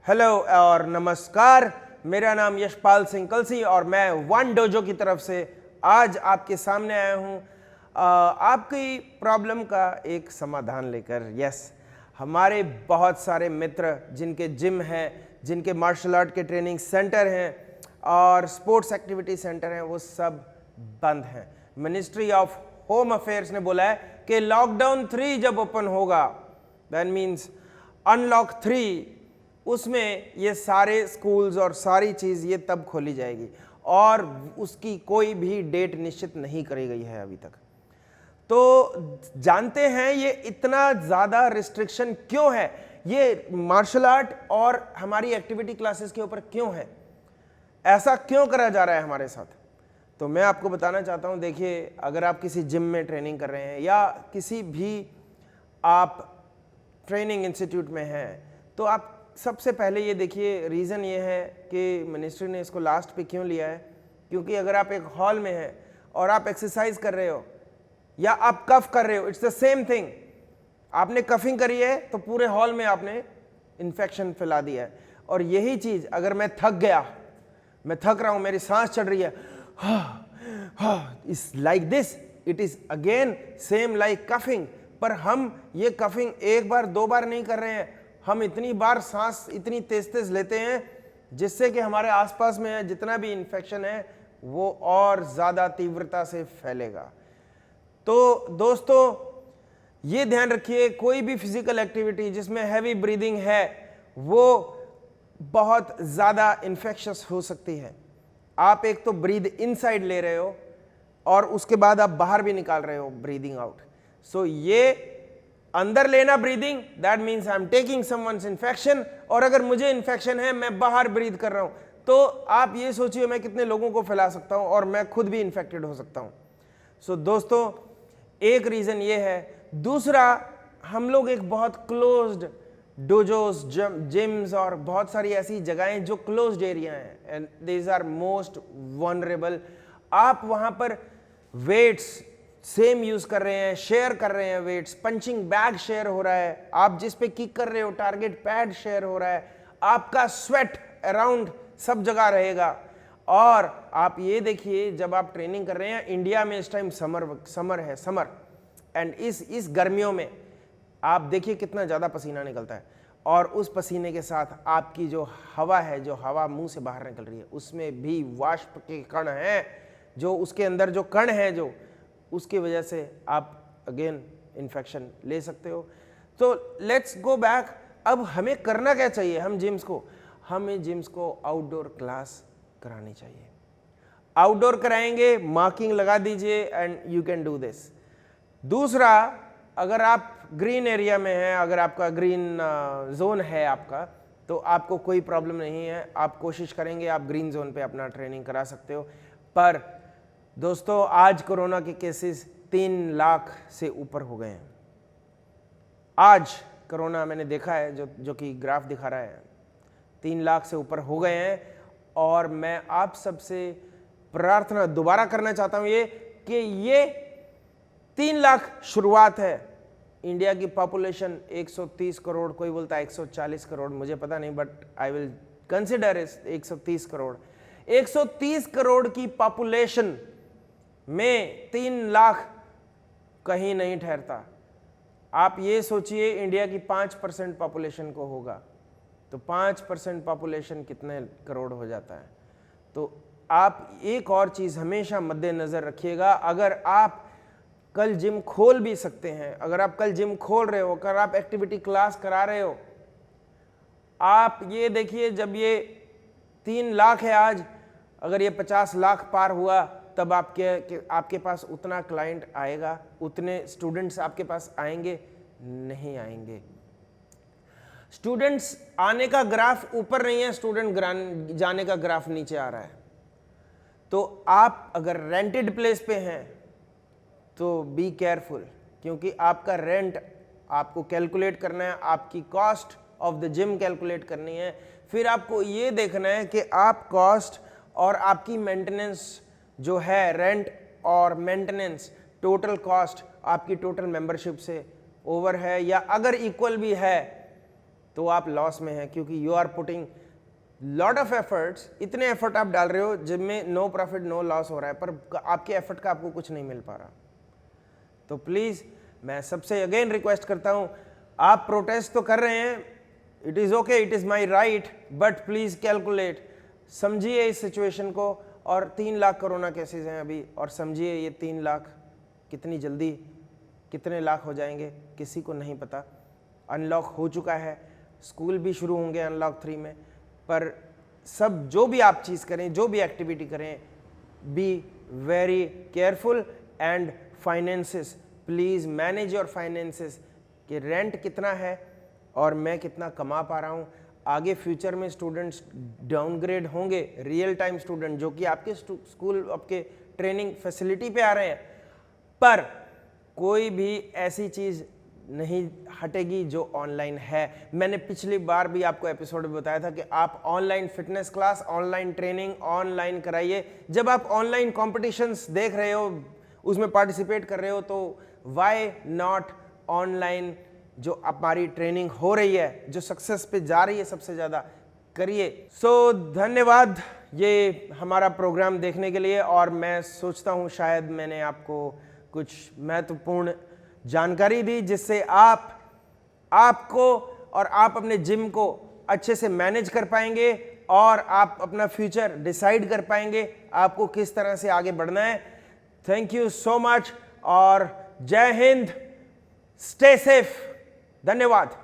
Hello और नमस्कार, मेरा नाम यशपाल सिंह कलसी और मैं वन डोजो की तरफ से आज आपके सामने आया हूँ आपकी प्रॉब्लम का एक समाधान लेकर। यस, हमारे बहुत सारे मित्र जिनके जिम हैं, जिनके मार्शल आर्ट के ट्रेनिंग सेंटर हैं और स्पोर्ट्स एक्टिविटी सेंटर हैं, वो सब बंद हैं। मिनिस्ट्री ऑफ होम अफेयर्स ने बोला है कि लॉकडाउन 3 जब ओपन होगा, दैट मीन्स अनलॉक 3, उसमें ये सारे स्कूल्स और सारी चीज़ ये तब खोली जाएगी और उसकी कोई भी डेट निश्चित नहीं करी गई है अभी तक। तो जानते हैं ये इतना ज़्यादा रिस्ट्रिक्शन क्यों है, ये मार्शल आर्ट और हमारी एक्टिविटी क्लासेस के ऊपर क्यों है, ऐसा क्यों करा जा रहा है हमारे साथ। तो मैं आपको बताना चाहता हूँ। देखिए, अगर आप किसी जिम में ट्रेनिंग कर रहे हैं या किसी भी आप ट्रेनिंग इंस्टीट्यूट में हैं, तो आप सबसे पहले ये देखिए, रीज़न ये है कि मिनिस्ट्री ने इसको लास्ट पे क्यों लिया है। क्योंकि अगर आप एक हॉल में हैं और आप एक्सरसाइज कर रहे हो या आप कफ कर रहे हो, इट्स द सेम थिंग। आपने कफिंग करी है तो पूरे हॉल में आपने इन्फेक्शन फैला दिया है। और यही चीज़ अगर मैं थक गया, मैं थक रहा हूँ, मेरी सांस चढ़ रही है, it's like this, it is again same like coughing. पर हम ये कफिंग एक बार दो बार नहीं कर रहे हैं, हम इतनी बार सांस इतनी तेज तेज लेते हैं जिससे कि हमारे आसपास में जितना भी इन्फेक्शन है वो और ज़्यादा तीव्रता से फैलेगा। तो दोस्तों ये ध्यान रखिए, कोई भी फिजिकल एक्टिविटी जिसमें हैवी ब्रीदिंग है वो बहुत ज़्यादा इन्फेक्शस हो सकती है। आप एक तो ब्रीद इनसाइड ले रहे हो और उसके बाद आप बाहर भी निकाल रहे हो ब्रीदिंग आउट। सो ये अंदर लेना breathing, that means I am taking someone's infection, और अगर मुझे इन्फेक्शन है मैं बाहर ब्रीद कर रहा हूं, तो आप ये सोचिए मैं कितने लोगों को फैला सकता हूं और मैं खुद भी इन्फेक्टेड हो सकता हूं। सो दोस्तों एक रीज़न ये है। दूसरा, हम लोग एक बहुत क्लोज्ड डोजोस, जिम्स और बहुत सारी ऐसी जगहें जो क्लोज्ड एरिया हैं and these are most vulnerable. आप वहाँ पर वेट्स सेम यूज कर रहे हैं, शेयर कर रहे हैं, वेट्स, पंचिंग बैग शेयर हो रहा है, आप जिस पे किक कर रहे हो टारगेट पैड शेयर हो रहा है, आपका स्वेट अराउंड सब जगह रहेगा। और आप ये देखिए, जब आप ट्रेनिंग कर रहे हैं, इंडिया में इस टाइम समर है, समर एंड इस गर्मियों में आप देखिए कितना ज़्यादा पसीना निकलता है, और उस पसीने के साथ आपकी जो हवा है, जो हवा मुंह से बाहर निकल रही है, उसमें भी वाष्प के कण हैं, जो उसके अंदर जो कण हैं, जो उसकी वजह से आप अगेन इन्फेक्शन ले सकते हो। तो लेट्स गो बैक। अब हमें करना क्या चाहिए, हमें जिम्स को आउटडोर क्लास करानी चाहिए। आउटडोर कराएंगे, मार्किंग लगा दीजिए and you can do this. दूसरा, अगर आप ग्रीन एरिया में हैं, अगर आपका ग्रीन जोन है आपका, तो आपको कोई प्रॉब्लम नहीं है, आप कोशिश करेंगे आप ग्रीन जोन पे अपना ट्रेनिंग करा सकते हो। पर दोस्तों आज कोरोना के केसेस 3 लाख से ऊपर हो गए हैं। आज कोरोना मैंने देखा है, जो कि ग्राफ दिखा रहा है, 3 लाख से ऊपर हो गए हैं। और मैं आप सबसे प्रार्थना दोबारा करना चाहता हूं ये कि ये 3 लाख शुरुआत है। इंडिया की पॉपुलेशन 130 करोड़, कोई बोलता है 140 करोड़, मुझे पता नहीं, बट आई विल कंसिडर इस 130 करोड़। 130 करोड़ की पॉपुलेशन में 3 लाख कहीं नहीं ठहरता। आप ये सोचिए, इंडिया की 5% पॉपुलेशन को होगा, तो 5% पॉपुलेशन कितने करोड़ हो जाता है। तो आप एक और चीज़ हमेशा मद्देनज़र रखिएगा, अगर आप कल जिम खोल भी सकते हैं, अगर आप कल जिम खोल रहे हो, अगर आप एक्टिविटी क्लास करा रहे हो, आप ये देखिए, जब ये 3 लाख है आज, अगर ये 50 लाख पार हुआ, तब आपके पास उतना क्लाइंट आएगा, उतने स्टूडेंट्स आपके पास आएंगे? नहीं आएंगे। स्टूडेंट्स आने का ग्राफ ऊपर नहीं है, स्टूडेंट जाने का ग्राफ नीचे आ रहा है। तो आप अगर रेंटेड प्लेस पे हैं तो बी केयरफुल, क्योंकि आपका रेंट आपको कैलकुलेट करना है, आपकी cost of the gym calculate करनी है, फिर आपको ये देखना है कि आप कॉस्ट और आपकी मेंटेनेंस जो है, रेंट और मेंटेनेंस, टोटल कॉस्ट आपकी टोटल मेंबरशिप से ओवर है, या अगर इक्वल भी है तो आप लॉस में हैं, क्योंकि you are putting lot of efforts, इतने एफर्ट आप डाल रहे हो जिनमें नो प्रॉफिट नो लॉस हो रहा है, पर आपके एफर्ट का आपको कुछ नहीं मिल पा रहा। तो प्लीज़ मैं सबसे अगेन रिक्वेस्ट करता हूँ, आप प्रोटेस्ट तो कर रहे हैं, it is okay, it is my right, but please calculate, समझिए इस सिचुएशन को। और 3 लाख कोरोना केसेस हैं अभी, और समझिए ये 3 लाख कितनी जल्दी कितने लाख हो जाएंगे किसी को नहीं पता। अनलॉक हो चुका है, स्कूल भी शुरू होंगे अनलॉक 3 में, पर सब जो भी आप चीज़ करें, जो भी एक्टिविटी करें, be very careful and finances, please manage your finances कि रेंट कितना है और मैं कितना कमा पा रहा हूँ। आगे फ्यूचर में स्टूडेंट्स डाउनग्रेड होंगे, रियल टाइम स्टूडेंट जो कि आपके स्कूल आपके ट्रेनिंग फैसिलिटी पे आ रहे हैं, पर कोई भी ऐसी चीज़ नहीं हटेगी जो ऑनलाइन है। मैंने पिछली बार भी आपको एपिसोड में बताया था कि आप online fitness class, online training online कराइए। जब आप ऑनलाइन कॉम्पिटिशन्स देख रहे हो, उसमें पार्टिसिपेट कर रहे हो, तो वाई नॉट ऑनलाइन जो हमारी ट्रेनिंग हो रही है, जो सक्सेस पे जा रही है सबसे ज़्यादा, करिए। सो धन्यवाद ये हमारा प्रोग्राम देखने के लिए, और मैं सोचता हूँ शायद मैंने आपको कुछ महत्वपूर्ण जानकारी दी जिससे आपको और आप अपने जिम को अच्छे से मैनेज कर पाएंगे और आप अपना फ्यूचर डिसाइड कर पाएंगे आपको किस तरह से आगे बढ़ना है। थैंक यू सो मच और जय हिंद, स्टे सेफ, धन्यवाद।